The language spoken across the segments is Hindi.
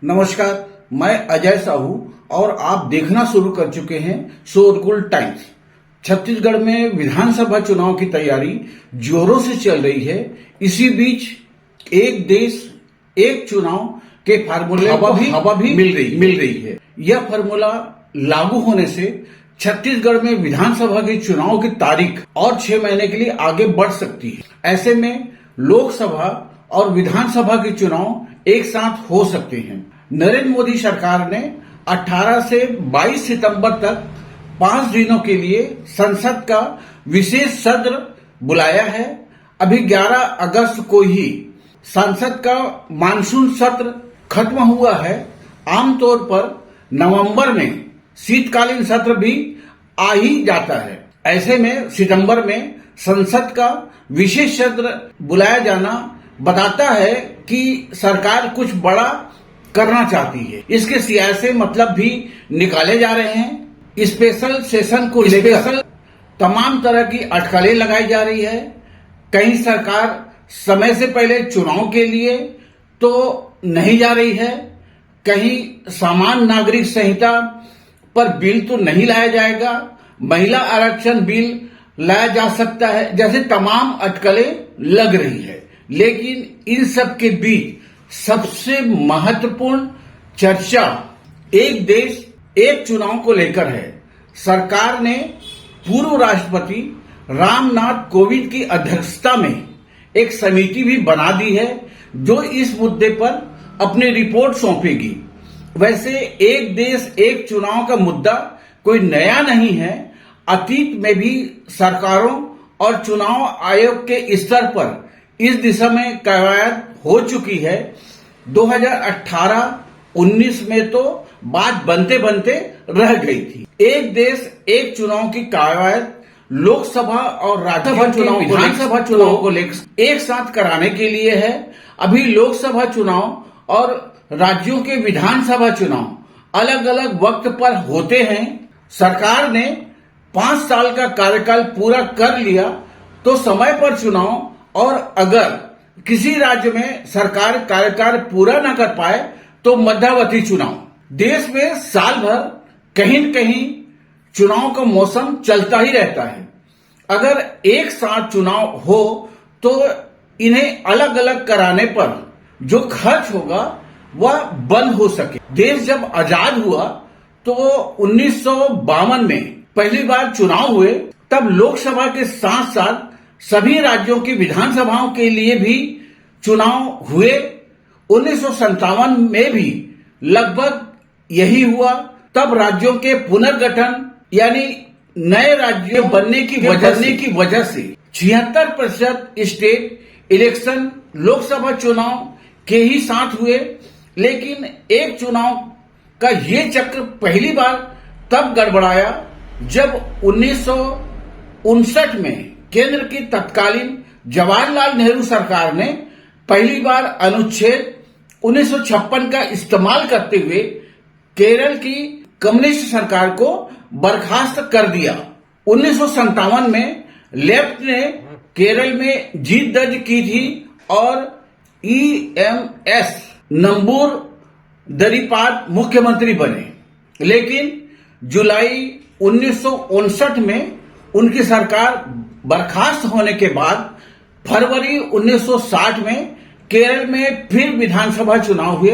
नमस्कार, मैं अजय साहू और आप देखना शुरू कर चुके हैं शोरगुल टाइम्स। छत्तीसगढ़ में विधानसभा चुनाव की तैयारी जोरों से चल रही है। इसी बीच एक देश एक चुनाव के फार्मूले हवा भी मिल रही है। यह फार्मूला लागू होने से छत्तीसगढ़ में विधानसभा के चुनाव की तारीख और 6 महीने के लिए आगे बढ़ सकती है। ऐसे में लोकसभा और विधानसभा के चुनाव एक साथ हो सकते हैं। नरेंद्र मोदी सरकार ने 18 से 22 सितंबर तक 5 दिनों के लिए संसद का विशेष सत्र बुलाया है। अभी 11 अगस्त को ही संसद का मानसून सत्र खत्म हुआ है। आमतौर पर नवंबर में शीतकालीन सत्र भी आ ही जाता है। ऐसे में सितंबर में संसद का विशेष सत्र बुलाया जाना बताता है कि सरकार कुछ बड़ा करना चाहती है। इसके सियासी मतलब भी निकाले जा रहे हैं। स्पेशल सेशन को लेकर तमाम तरह की अटकलें लगाई जा रही है। कहीं सरकार समय से पहले चुनाव के लिए तो नहीं जा रही है, कहीं सामान्य नागरिक संहिता पर बिल तो नहीं लाया जाएगा, महिला आरक्षण बिल लाया जा सकता है, जैसे तमाम अटकलें लग रही है। लेकिन इन सब के बीच सबसे महत्वपूर्ण चर्चा एक देश एक चुनाव को लेकर है। सरकार ने पूर्व राष्ट्रपति रामनाथ कोविंद की अध्यक्षता में एक समिति भी बना दी है जो इस मुद्दे पर अपनी रिपोर्ट सौंपेगी। वैसे एक देश एक चुनाव का मुद्दा कोई नया नहीं है। अतीत में भी सरकारों और चुनाव आयोग के स्तर पर इस दिशा में कवायद हो चुकी है। 2018-19 में तो बात बनते बनते रह गई थी। एक देश एक चुनाव की कवायद लोकसभा और राज्यसभा चुनाव विधानसभा चुनाव को लेकर एक साथ कराने के लिए है। अभी लोकसभा चुनाव और राज्यों के विधानसभा चुनाव अलग अलग वक्त पर होते हैं। सरकार ने 5 साल का कार्यकाल पूरा कर लिया तो समय पर चुनाव, और अगर किसी राज्य में सरकार कार्यकाल पूरा न कर पाए तो मध्यावधि चुनाव। देश में साल भर कहीं न कहीं चुनाव का मौसम चलता ही रहता है। अगर एक साथ चुनाव हो तो इन्हें अलग अलग कराने पर जो खर्च होगा वह बंद हो सके। देश जब आजाद हुआ तो 1952 में पहली बार चुनाव हुए, तब लोकसभा के साथ साथ सभी राज्यों की विधानसभाओं के लिए भी चुनाव हुए। 1957 में भी लगभग यही हुआ। तब राज्यों के पुनर्गठन यानी नए राज्य बनने की वजह से 76% स्टेट इलेक्शन लोकसभा चुनाव के ही साथ हुए। लेकिन एक चुनाव का ये चक्र पहली बार तब गड़बड़ाया जब 1959 में केंद्र की तत्कालीन जवाहरलाल नेहरू सरकार ने पहली बार अनुच्छेद 1956 का इस्तेमाल करते हुए केरल की कम्युनिस्ट सरकार को बर्खास्त कर दिया। 1957 में लेफ्ट ने केरल में जीत दर्ज की थी और EMS नंबूर दरीपाद मुख्यमंत्री बने। लेकिन जुलाई 1959 में उनकी सरकार बर्खास्त होने के बाद फरवरी 1960 में केरल में फिर विधानसभा चुनाव हुए।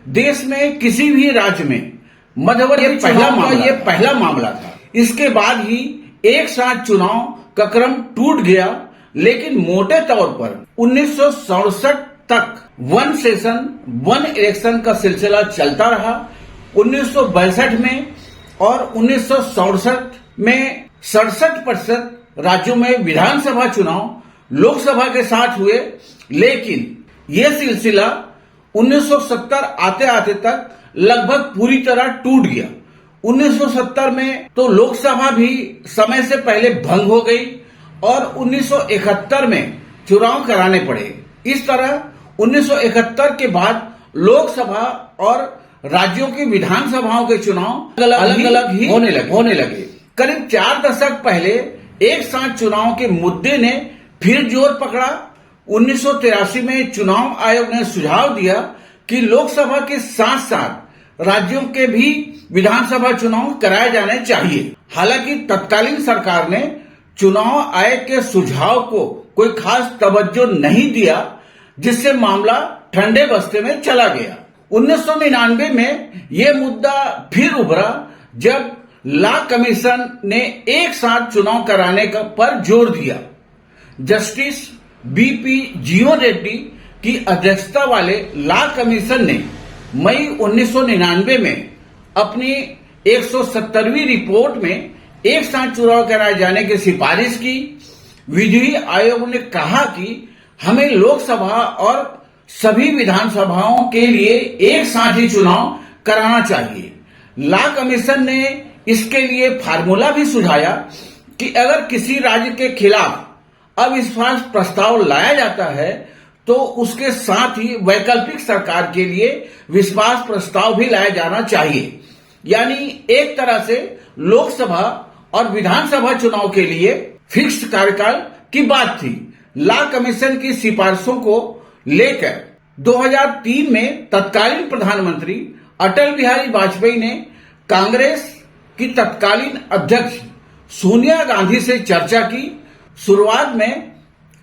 देश में किसी भी राज्य में मध्यवर्ती चुनाव का ये पहला मामला था। इसके बाद ही एक साथ चुनाव का क्रम टूट गया। लेकिन मोटे तौर पर 1967 तक वन सेशन वन इलेक्शन का सिलसिला चलता रहा। 1962 में और 1967 में 67% राज्यों में विधानसभा चुनाव लोकसभा के साथ हुए। लेकिन यह सिलसिला 1970 आते आते तक लगभग पूरी तरह टूट गया। 1970 में तो लोकसभा भी समय से पहले भंग हो गई और 1971 में चुनाव कराने पड़े। इस तरह 1971 के बाद लोकसभा और राज्यों की विधानसभाओं के चुनाव अलग अलग ही होने लगे। करीब 4 दशक पहले एक साथ चुनाव के मुद्दे ने फिर जोर पकड़ा। 1983 में चुनाव आयोग ने सुझाव दिया कि लोकसभा के साथ साथ राज्यों के भी विधानसभा चुनाव कराए जाने चाहिए। हालांकि तत्कालीन सरकार ने चुनाव आयोग के सुझाव को कोई खास तवज्जो नहीं दिया, जिससे मामला ठंडे बस्ते में चला गया। 1999 में यह मुद्दा फिर उभरा जब लॉ कमीशन ने एक साथ चुनाव कराने पर जोर दिया। जस्टिस बीपी जीवन रेड्डी की अध्यक्षता वाले लॉ कमीशन ने मई 1999 में अपनी 170वीं रिपोर्ट में एक साथ चुनाव कराए जाने की सिफारिश की। विधि आयोग ने कहा कि हमें लोकसभा और सभी विधानसभाओं के लिए एक साथ ही चुनाव कराना चाहिए। लॉ कमीशन ने इसके लिए फार्मूला भी सुझाया कि अगर किसी राज्य के खिलाफ अविश्वास प्रस्ताव लाया जाता है तो उसके साथ ही वैकल्पिक सरकार के लिए विश्वास प्रस्ताव भी लाया जाना चाहिए। यानी एक तरह से लोकसभा और विधानसभा चुनाव के लिए फिक्स्ड कार्यकाल की बात थी। लॉ कमीशन की सिफारिशों को लेकर 2003 में तत्कालीन प्रधानमंत्री अटल बिहारी वाजपेयी ने कांग्रेस की तत्कालीन अध्यक्ष सोनिया गांधी से चर्चा की। शुरुआत में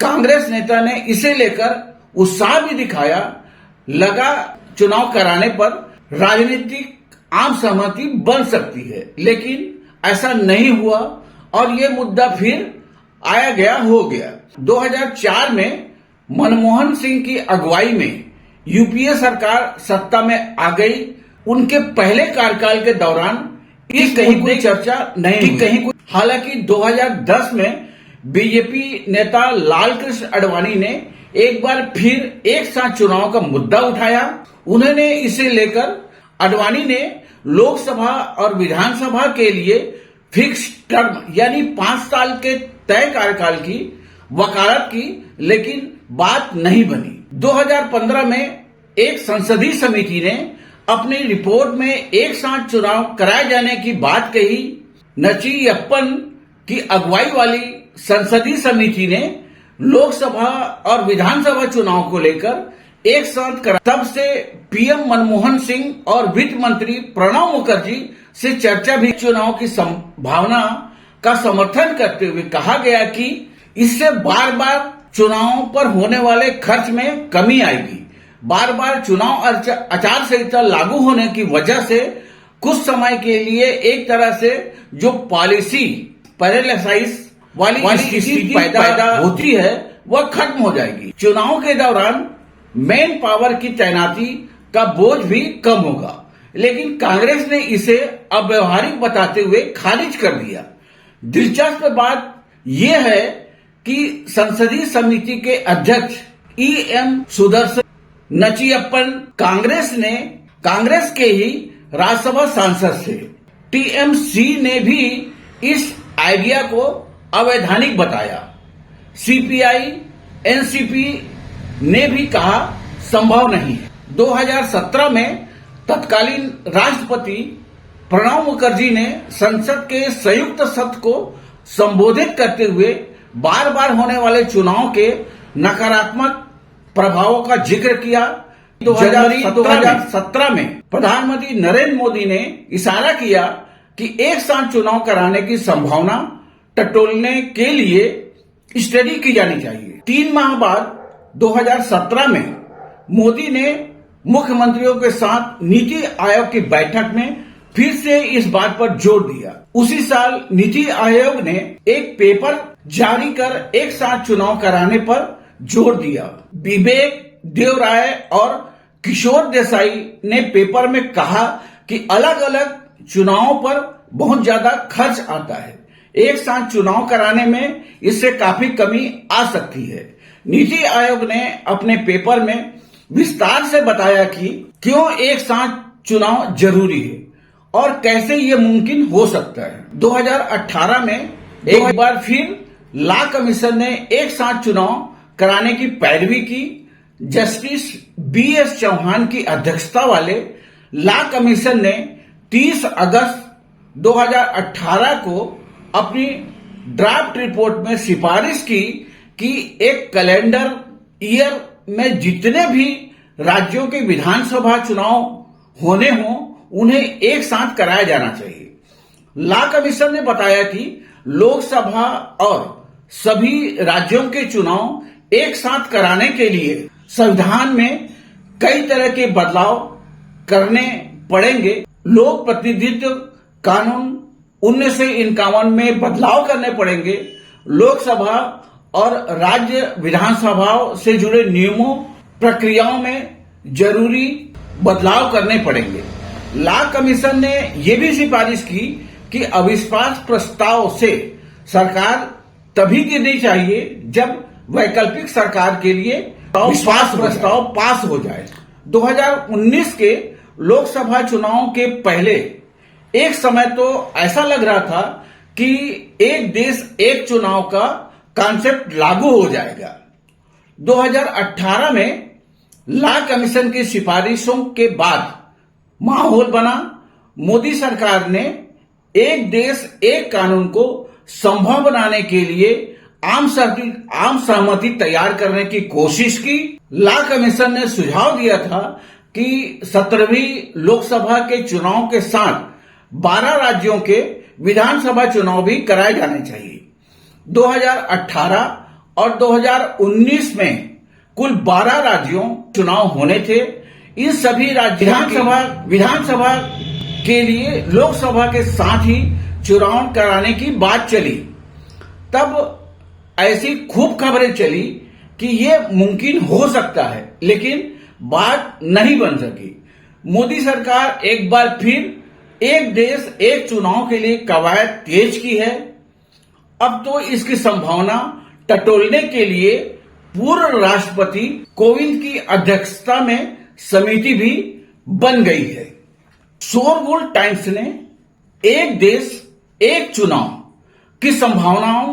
कांग्रेस नेता ने इसे लेकर उत्साह भी दिखाया। लगा चुनाव कराने पर राजनीतिक आम सहमति बन सकती है, लेकिन ऐसा नहीं हुआ और ये मुद्दा फिर आया गया हो गया। 2004 में मनमोहन सिंह की अगुवाई में यूपीए सरकार सत्ता में आ गई। उनके पहले कार्यकाल के दौरान इस कहीं कोई चर्चा नहीं हुई। हालांकि 2010 में बीजेपी नेता लाल कृष्ण आडवाणी ने एक बार फिर एक साथ चुनाव का मुद्दा उठाया। उन्होंने इसे लेकर आडवाणी ने लोकसभा और विधानसभा के लिए फिक्स टर्म यानी 5 साल के तय कार्यकाल की वकालत की, लेकिन बात नहीं बनी। 2015 में एक संसदीय समिति ने अपनी रिपोर्ट में एक साथ चुनाव कराए जाने की बात कही। नचियप्पन की अगुवाई वाली संसदीय समिति ने लोकसभा और विधानसभा चुनाव को लेकर एक साथ करा। तब से पीएम मनमोहन सिंह और वित्त मंत्री प्रणब मुखर्जी से चर्चा भी चुनाव की संभावना का समर्थन करते हुए कहा गया कि इससे बार बार चुनाव पर होने वाले खर्च में कमी आएगी। बार बार चुनाव आचार संहिता लागू होने की वजह से कुछ समय के लिए एक तरह से जो पॉलिसी पैरालिसिस वाली स्थिति पैदा होती है वह खत्म हो जाएगी। चुनाव के दौरान मैन पावर की तैनाती का बोझ भी कम होगा, लेकिन कांग्रेस ने इसे अव्यवहारिक बताते हुए खारिज कर दिया। दिलचस्प बात यह है कि संसदीय समिति के अध्यक्ष EM सुदर्शन नचियप्पन कांग्रेस के ही राज्यसभा सांसद थे। TMC ने भी इस आइडिया को अवैधानिक बताया। CPI NCP ने भी कहा संभव नहीं है। 2017 में तत्कालीन राष्ट्रपति प्रणब मुखर्जी ने संसद के संयुक्त सत्र को संबोधित करते हुए बार बार होने वाले चुनाव के नकारात्मक प्रभावों का जिक्र किया। 2017 में प्रधानमंत्री नरेंद्र मोदी ने इशारा किया कि एक साथ चुनाव कराने की संभावना टटोलने के लिए स्टडी की जानी चाहिए। 3 माह बाद 2017 में मोदी ने मुख्यमंत्रियों के साथ नीति आयोग की बैठक में फिर से इस बात पर जोर दिया। उसी साल नीति आयोग ने एक पेपर जारी कर एक साथ चुनाव कराने पर जोर दिया। विवेक देवराय और किशोर देसाई ने पेपर में कहा कि अलग अलग चुनावों पर बहुत ज्यादा खर्च आता है, एक साथ चुनाव कराने में इससे काफी कमी आ सकती है। नीति आयोग ने अपने पेपर में विस्तार से बताया कि क्यों एक साथ चुनाव जरूरी है और कैसे ये मुमकिन हो सकता है। 2018 में एक बार फिर लॉ कमीशन ने एक साथ चुनाव कराने की पैरवी की। जस्टिस BS चौहान की अध्यक्षता वाले लॉ कमीशन ने 30 अगस्त 2018 को अपनी ड्राफ्ट रिपोर्ट में सिफारिश की कि एक कैलेंडर ईयर में जितने भी राज्यों के विधानसभा चुनाव होने हों उन्हें एक साथ कराया जाना चाहिए। लॉ कमीशन ने बताया कि लोकसभा और सभी राज्यों के चुनाव एक साथ कराने के लिए संविधान में कई तरह के बदलाव करने पड़ेंगे। लोक प्रतिनिधित्व कानून 1951 में बदलाव करने पड़ेंगे। लोकसभा और राज्य विधानसभाओं से जुड़े नियमों प्रक्रियाओं में जरूरी बदलाव करने पड़ेंगे। लॉ कमीशन ने यह भी सिफारिश की कि अविश्वास प्रस्ताव से सरकार तभी गिरनी चाहिए जब वैकल्पिक सरकार के लिए विश्वास प्रस्ताव पास हो जाए। 2019 के लोकसभा चुनाव के पहले एक समय तो ऐसा लग रहा था कि एक देश एक चुनाव का कॉन्सेप्ट लागू हो जाएगा। 2018 में लॉ कमीशन की सिफारिशों के बाद माहौल बना। मोदी सरकार ने एक देश एक कानून को संभव बनाने के लिए आम सहमति तैयार करने की कोशिश की। लॉ कमीशन ने सुझाव दिया था कि 17वीं लोकसभा के चुनाव के साथ 12 राज्यों के विधानसभा चुनाव भी कराए जाने चाहिए। 2018 और 2019 में कुल 12 राज्यों चुनाव होने थे। इन सभी विधानसभा के लिए लोकसभा के साथ ही चुनाव कराने की बात चली। तब ऐसी खूब खबरें चली कि यह मुमकिन हो सकता है, लेकिन बात नहीं बन सकी। मोदी सरकार एक बार फिर एक देश एक चुनाव के लिए कवायद तेज की है। अब तो इसकी संभावना टटोलने के लिए पूर्व राष्ट्रपति कोविंद की अध्यक्षता में समिति भी बन गई है। शोरगुल टाइम्स ने एक देश एक चुनाव की संभावनाओं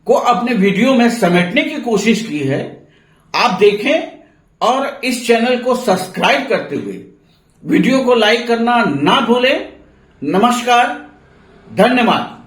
को अपने वीडियो में समेटने की कोशिश की है। आप देखें और इस चैनल को सब्सक्राइब करते हुए वीडियो को लाइक करना ना भूलें। नमस्कार, धन्यवाद।